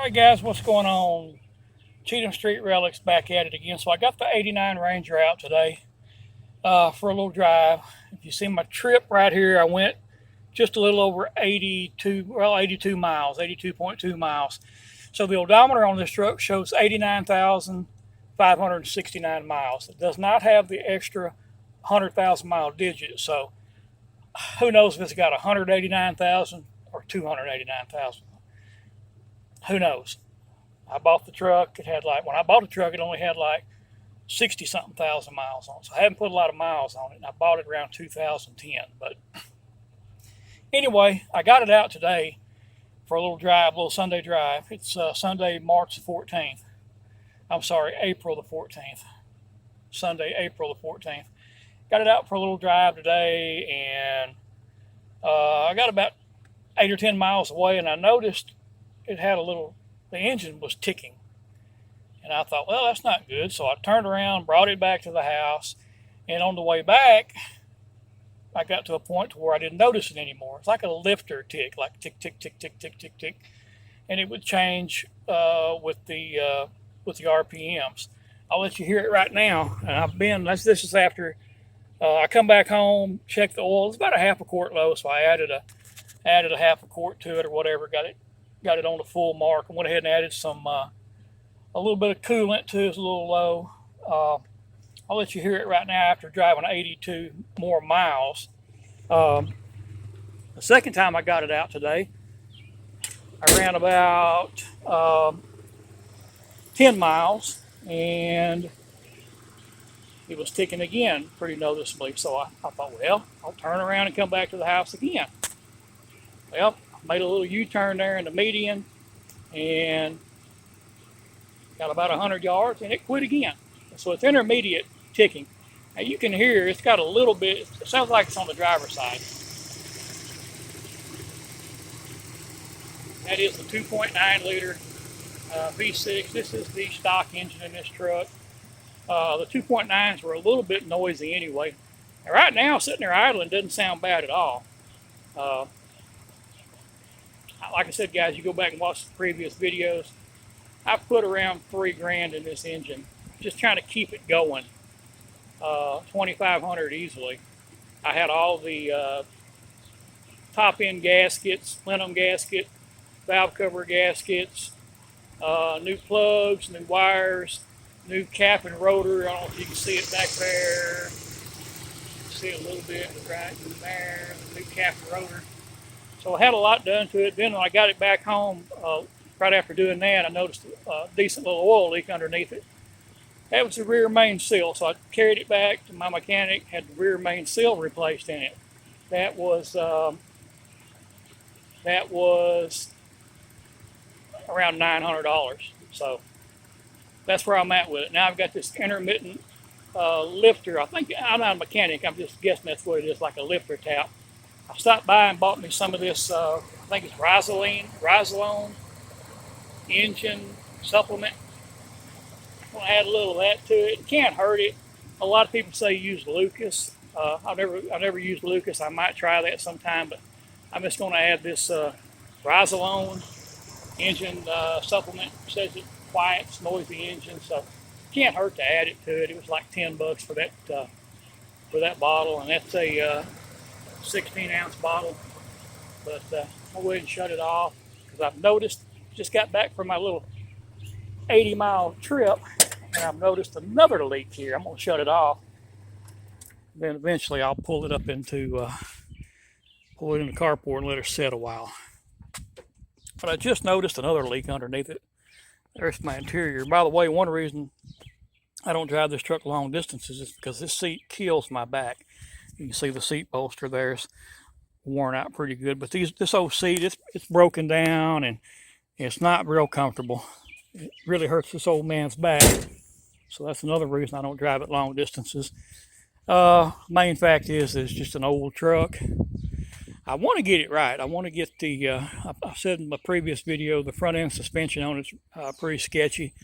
Alright guys, what's going on? Cheatham Street Relics back at it again. So I got the 89 Ranger out today for a little drive. If you see my trip right here, I went just a little over 82 miles, 82.2 miles. So the odometer on this truck shows 89,569 miles. It does not have the extra 100,000 mile digit. So who knows if it's got 189,000 or 289,000. Who knows? I bought the truck. It had when I bought the truck, it only had 60 something thousand miles on it. So I haven't put a lot of miles on it. And I bought it around 2010. But anyway, I got it out today for a little drive, a little Sunday drive. It's Sunday, March the 14th. I'm sorry, April the 14th. Sunday, April the 14th. Got it out for a little drive today, and I got about 8 or 10 miles away, and I noticed it had the engine was ticking. And I thought, well, that's not good. So I turned around, brought it back to the house, and on the way back, I got to a point to where I didn't notice it anymore. It's like a lifter tick, like tick, tick, tick, tick, tick, tick, tick. And it would change with the RPMs. I'll let you hear it right now. And this is after I come back home, check the oil. It's about a half a quart low, so I added a half a quart to it or whatever. Got it on the full mark. I went ahead and added a little bit of coolant to it. It's a little low. I'll let you hear it right now after driving 82 more miles. The second time I got it out today, I ran about 10 miles, and it was ticking again pretty noticeably. So I thought, well, I'll turn around and come back to the house again. Well, I made a little U-turn there in the median and got about 100 yards, and it quit again. So it's intermediate ticking. Now you can hear it's got a little bit, it sounds like it's on the driver's side. That is the 2.9 liter V6. This is the stock engine in this truck. The 2.9s were a little bit noisy anyway. And right now, sitting there idling doesn't sound bad at all. Like I said, guys, you go back and watch the previous videos. I put around $3,000 in this engine, just trying to keep it going. 2,500 easily. I had all the top end gaskets, plenum gasket, valve cover gaskets, new plugs, new wires, new cap and rotor. I don't know if you can see it back there. See it a little bit right in there. The new cap and rotor. So I had a lot done to it. Then when I got it back home, right after doing that, I noticed a decent little oil leak underneath it. That was the rear main seal. So I carried it back to my mechanic, had the rear main seal replaced in it. That was around $900. So that's where I'm at with it. Now I've got this intermittent lifter. I think, I'm not a mechanic, I'm just guessing that's what it is, like a lifter tap. I stopped by and bought me some of this, I think it's Rizalone engine supplement. I'm gonna add a little of that to it. It can't hurt it. A lot of people say use Lucas. I've never used Lucas. I might try that sometime, but I'm just gonna add this Rizalone engine supplement. It says it quiets noisy engine, so it can't hurt to add it to it. It was like $10 for that bottle, and that's a 16-ounce bottle. But I'll go ahead and shut it off because I've noticed, just got back from my little 80-mile trip, and I've noticed another leak here. I'm going to shut it off. Then eventually I'll pull it into the carport and let it set a while. But I just noticed another leak underneath it. There's my interior. By the way, one reason I don't drive this truck long distances is because this seat kills my back. You can see the seat bolster there's worn out pretty good. But this old seat, it's broken down and it's not real comfortable. It really hurts this old man's back. So that's another reason I don't drive it long distances. Main fact is it's just an old truck. I want to get it right. I want to get I said in my previous video, the front end suspension on it's pretty sketchy.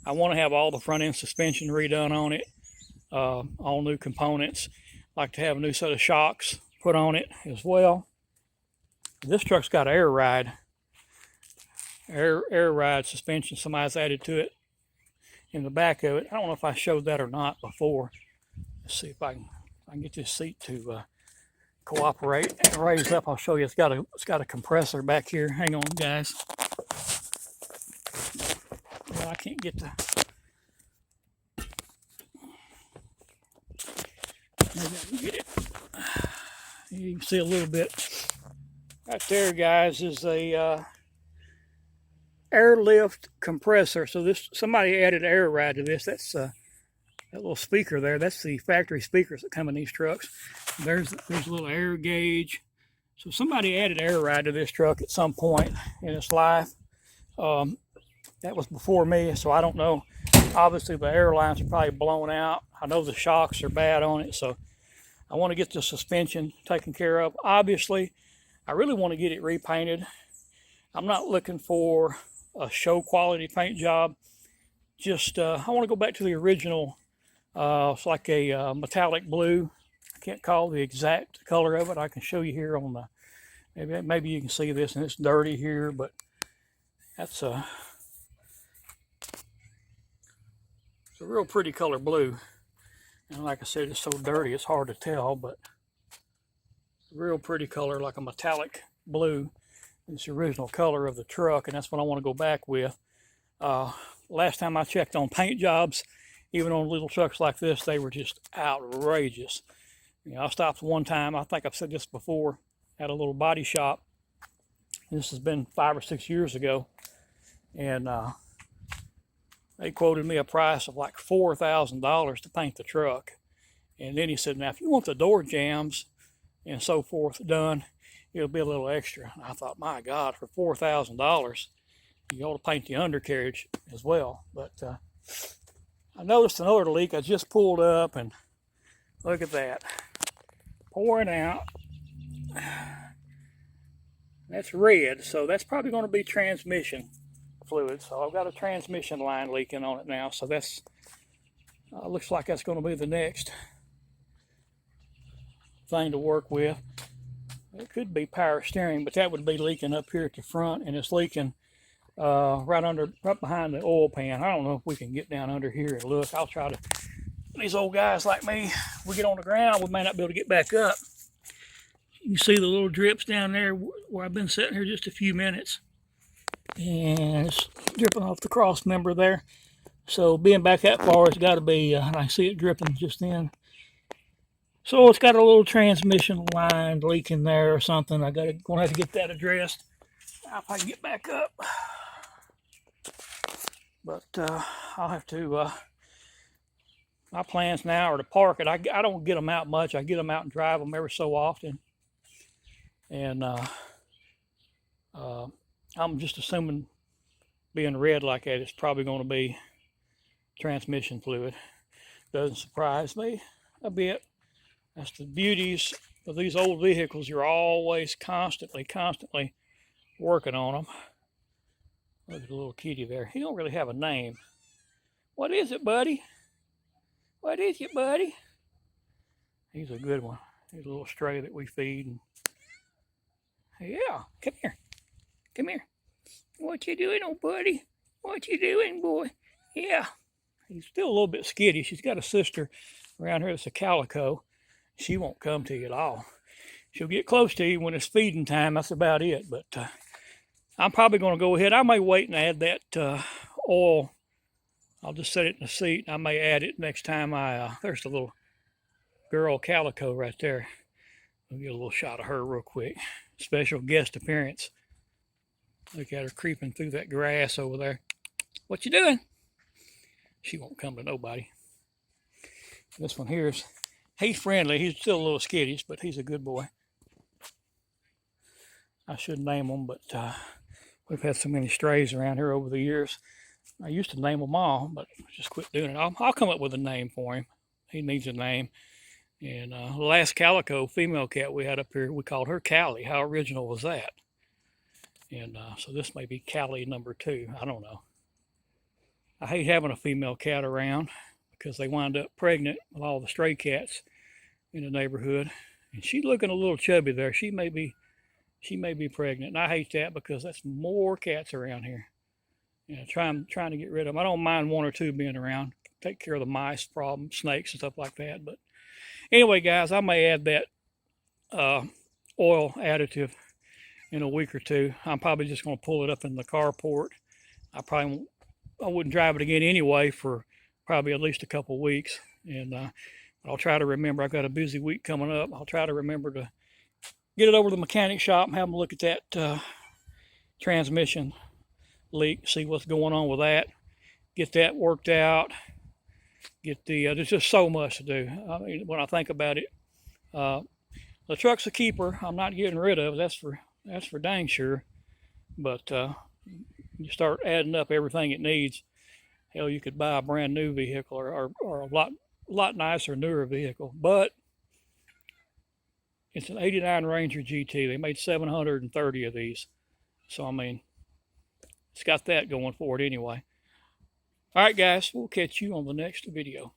I want to have all the front end suspension redone on it, all new components. Like to have a new set of shocks put on it as well. This truck's got air ride air ride suspension. Somebody's added to it in the back of it. I don't know if I showed that or not before. Let's see if I can get this seat to cooperate and raise up. I'll show you. It's got a compressor back here. Hang on, guys. Well, I can't get the. Maybe I can get it. You can see a little bit. Right there, guys, is a airlift compressor. So this somebody added air ride to this. That's that little speaker there. That's the factory speakers that come in these trucks. There's a little air gauge. So somebody added air ride to this truck at some point in its life. That was before me, so I don't know. Obviously, the air lines are probably blown out. I know the shocks are bad on it, so I want to get the suspension taken care of. Obviously, I really want to get it repainted. I'm not looking for a show quality paint job. Just I want to go back to the original. It's like a metallic blue. I can't call the exact color of it. I can show you here on the. Maybe you can see this, and it's dirty here, but that's it's a real pretty color blue. And like I said, it's so dirty, it's hard to tell, but it's a real pretty color, like a metallic blue. It's the original color of the truck, and that's what I want to go back with. Last time I checked on paint jobs, even on little trucks like this, they were just outrageous. You know, I stopped one time, I think I've said this before, at a little body shop. This has been 5 or 6 years ago, and they quoted me a price of like $4,000 to paint the truck. And then he said, now, if you want the door jambs and so forth done, it'll be a little extra. And I thought, my God, for $4,000, you ought to paint the undercarriage as well. But I noticed another leak. I just pulled up, and look at that. Pouring out. That's red, so that's probably going to be transmission fluid. So I've got a transmission line leaking on it now, so that's looks like that's going to be the next thing to work with. It could be power steering, but that would be leaking up here at the front, and it's leaking right behind the oil pan. I don't know if we can get down under here and look. I'll try to. These old guys like me, we get on the ground, we may not be able to get back up. You see the little drips down there where I've been sitting here just a few minutes. And it's dripping off the cross member there. So being back that far, it's got to be, and I see it dripping just then. So it's got a little transmission line leaking there or something. I'm going to have to get that addressed. If I can get back up. But I'll have to, my plans now are to park it. I don't get them out much. I get them out and drive them every so often. And I'm just assuming being red like that, it's probably going to be transmission fluid. Doesn't surprise me a bit. That's the beauties of these old vehicles. You're always constantly working on them. Look at the little kitty there. He don't really have a name. What is it, buddy? What is it, buddy? He's a good one. He's a little stray that we feed. And yeah, come here. Come here. What you doing, old buddy? What you doing, boy? Yeah. He's still a little bit skittish. He's got a sister around here that's a calico. She won't come to you at all. She'll get close to you when it's feeding time. That's about it. But I'm probably going to go ahead. I may wait and add that oil. I'll just set it in the seat. I may add it next time there's the little girl calico right there. I'll get a little shot of her real quick. Special guest appearance. Look at her creeping through that grass over there. What you doing? She won't come to nobody. This one here's, he's friendly. He's still a little skittish, but he's a good boy. I should name him, but we've had so many strays around here over the years. I used to name them all, but just quit doing it. I'll come up with a name for him. He needs a name. And the last calico female cat we had up here, we called her Callie. How original was that? And so this may be Callie number 2. I don't know. I hate having a female cat around because they wind up pregnant with all the stray cats in the neighborhood. And she's looking a little chubby there. She may be She may be pregnant, and I hate that because that's more cats around here. Trying to get rid of them. I don't mind one or two being around. Take care of the mice problem, snakes and stuff like that. But anyway, guys, I may add that oil additive in a week or two. I'm probably just going to pull it up in the carport. I wouldn't drive it again anyway for probably at least a couple weeks. And I'll try to remember. I've got a busy week coming up. I'll try to remember to get it over to the mechanic shop and have them look at that transmission leak, see what's going on with that, get that worked out. There's just so much to do. I mean, when I think about it, the truck's a keeper. I'm not getting rid of. That's for dang sure. But you start adding up everything it needs. Hell, you could buy a brand new vehicle or a lot nicer, newer vehicle. But it's an '89 Ranger GT. They made 730 of these. So I mean, it's got that going for it anyway. All right, guys, we'll catch you on the next video.